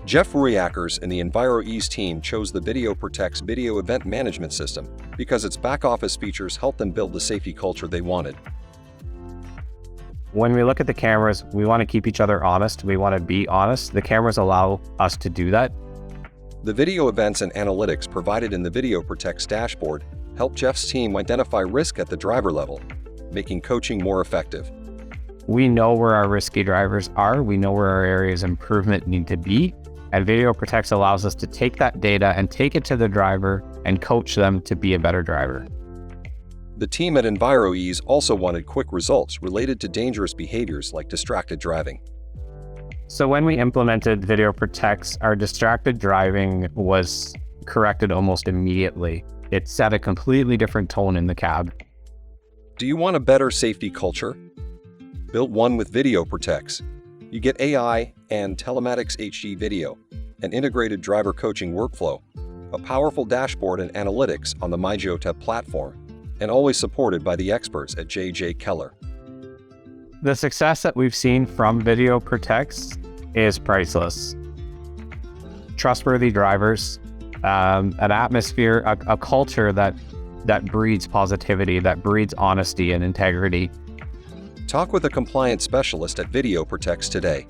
Jeff Rooyakkers and the Enviro-Eze team chose the VideoProtects Video Event Management System because its back-office features helped them build the safety culture they wanted. When we look at the cameras, we want to keep each other honest. We want to be honest. The cameras allow us to do that. The video events and analytics provided in the VideoProtects dashboard help Jeff's team identify risk at the driver level, making coaching more effective. We know where our risky drivers are. We know where our areas of improvement need to be. And VideoProtects allows us to take that data and take it to the driver and coach them to be a better driver. The team at Enviro-Eze also wanted quick results related to dangerous behaviors like distracted driving. So when we implemented VideoProtects, our distracted driving was corrected almost immediately. It set a completely different tone in the cab. Do you want a better safety culture? Build one with VideoProtects. You get AI and telematics HD video, an integrated driver coaching workflow, a powerful dashboard and analytics on the MyGeotab platform, and always supported by the experts at Keller. The success that we've seen from VideoProtects is priceless. Trustworthy drivers, an atmosphere, a culture that breeds positivity, that breeds honesty and integrity. Talk with a compliance specialist at VideoProtects today.